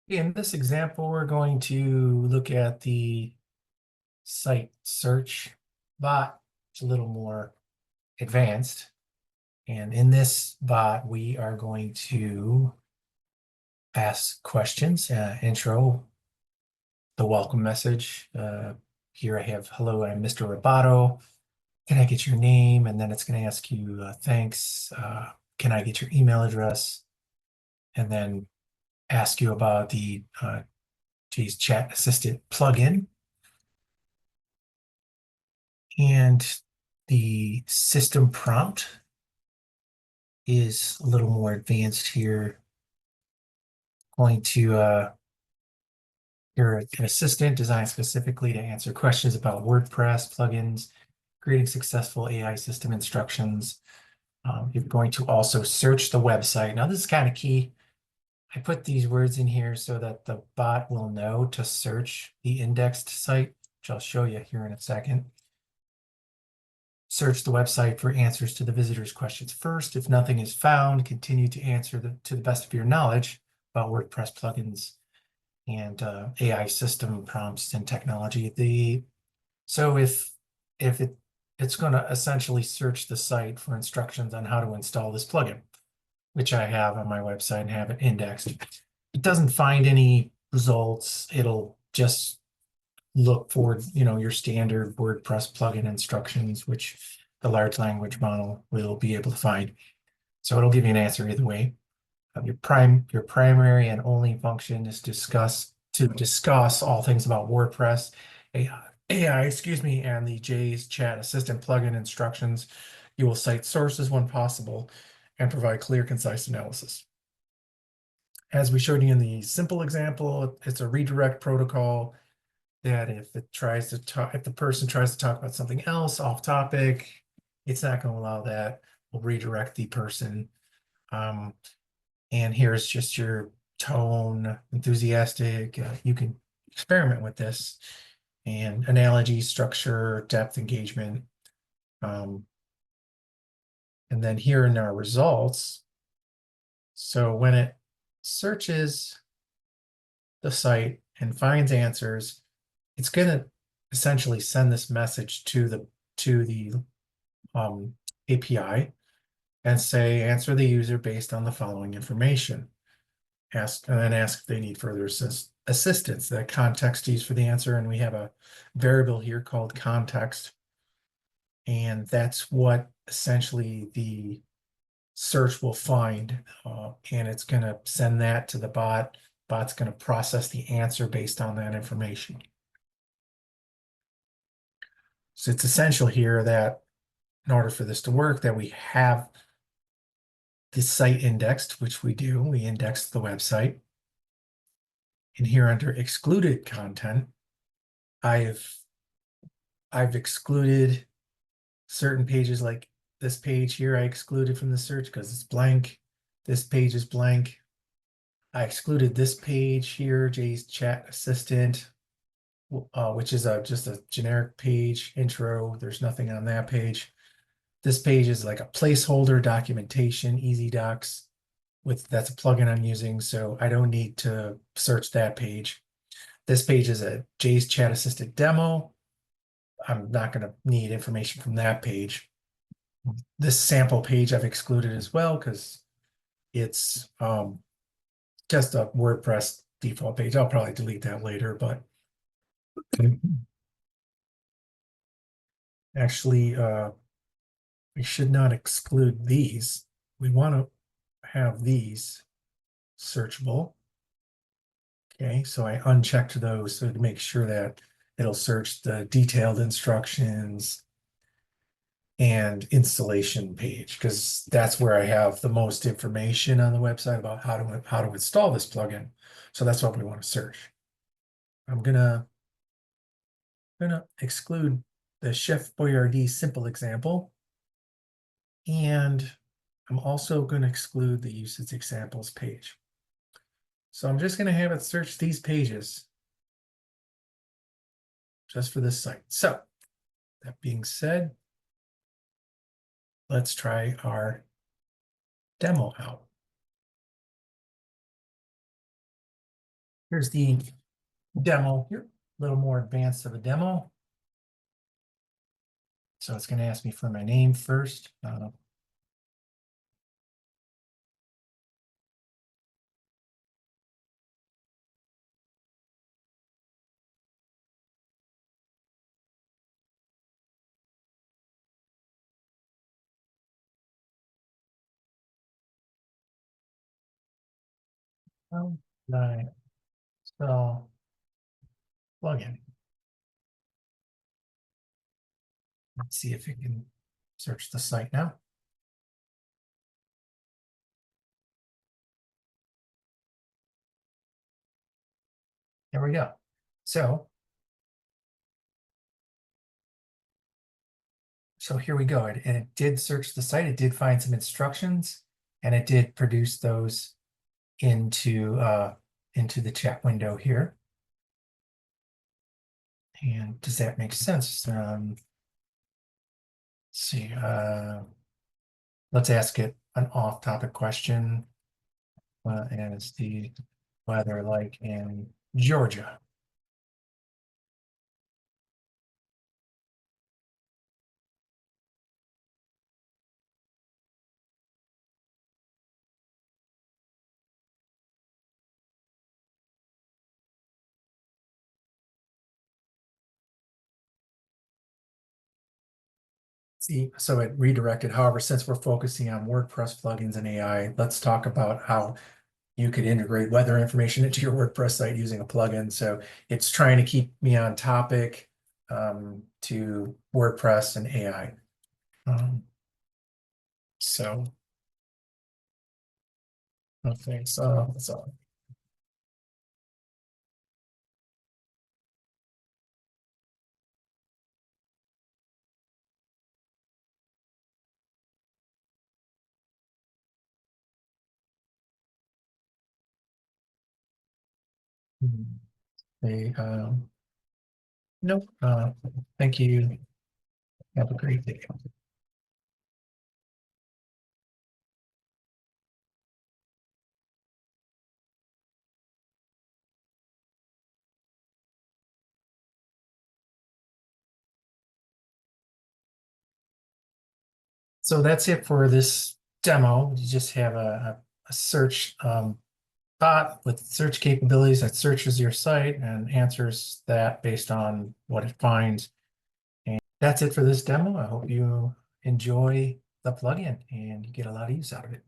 In this example, we're going to look at the site search bot. It's a little more advanced. And in this bot, we are going to ask questions, intro, the welcome message. Here I have, hello, I'm Mr. Roboto. Can I get your name? And then it's going to ask you, thanks. Can I get your email address? And then ask you about the J's Chat Assistant plugin. And the system prompt is a little more advanced here. Going to you're an assistant designed specifically to answer questions about WordPress plugins, creating successful AI system instructions. You're going to also search the website. Now, this is kind of key. I put these words in here so that the bot will know to search the indexed site, which I'll show you here in a second. Search the website for answers to the visitor's questions first. If nothing is found, continue to answer to the best of your knowledge about WordPress plugins and AI system prompts and technology. So if it's going to essentially search the site for instructions on how to install this plugin, which I have on my website and have it indexed. It doesn't find any results. It'll just look for, your standard WordPress plugin instructions, which the large language model will be able to find. So it'll give you an answer either way. Your primary and only function is to discuss all things about WordPress, AI, excuse me, and the J's Chat Assistant plugin instructions. You will cite sources when possible and provide clear, concise analysis. As we showed you in the simple example, it's a redirect protocol that if the person tries to talk about something else off topic, it's not going to allow that. We'll redirect the person. And here's just your tone, enthusiastic. You can experiment with this and analogy, structure, depth, engagement. And then here in our results, so when it searches the site and finds answers, it's going to essentially send this message to the API and say, answer the user based on the following information. Ask if they need further assistance. The context used for the answer, and we have a variable here called context. And that's what essentially the search will find. And it's going to send that to the bot. Bot's going to process the answer based on that information. So it's essential here that in order for this to work, that we have the site indexed, which we do. We index the website. And here under excluded content, I've excluded certain pages, like this page here I excluded from the search because it's blank. This page is blank. I excluded this page here, J's Chat Assistant, which is just a generic page intro. There's nothing on that page. This page is like a placeholder documentation, Easy Docs. That's a plugin I'm using, so I don't need to search that page. This page is a J's Chat Assistant demo. I'm not going to need information from that page. This sample page I've excluded as well because it's just a WordPress default page. I'll probably delete that later, but actually, we should not exclude these. We want to have these searchable. Okay, so I unchecked those so to make sure that it'll search the detailed instructions and installation page, because that's where I have the most information on the website about how to install this plugin. So that's what we want to search. I'm gonna exclude the Chef Boyardee simple example, and I'm also going to exclude the usage examples page. So I'm just going to have it search these pages just for this site. So that being said, let's try our demo out. Here's the demo here, a little more advanced of a demo. So it's going to ask me for my name first. Right. So plugin. Let's see if it can search the site now. There we go. So here we go. And it did search the site. It did find some instructions, and it did produce those into the chat window here. And does that make sense? Let's see. Let's ask it an off-topic question. And it's the weather like in Georgia? See, so it redirected. However, since we're focusing on WordPress plugins and AI, let's talk about how you could integrate weather information into your WordPress site using a plugin. So it's trying to keep me on topic to WordPress and AI. So, okay, so they nope. Thank you. Have a great day. So that's it for this demo. You just have a search bot with search capabilities that searches your site and answers that based on what it finds. And that's it for this demo. I hope you enjoy the plugin and you get a lot of use out of it.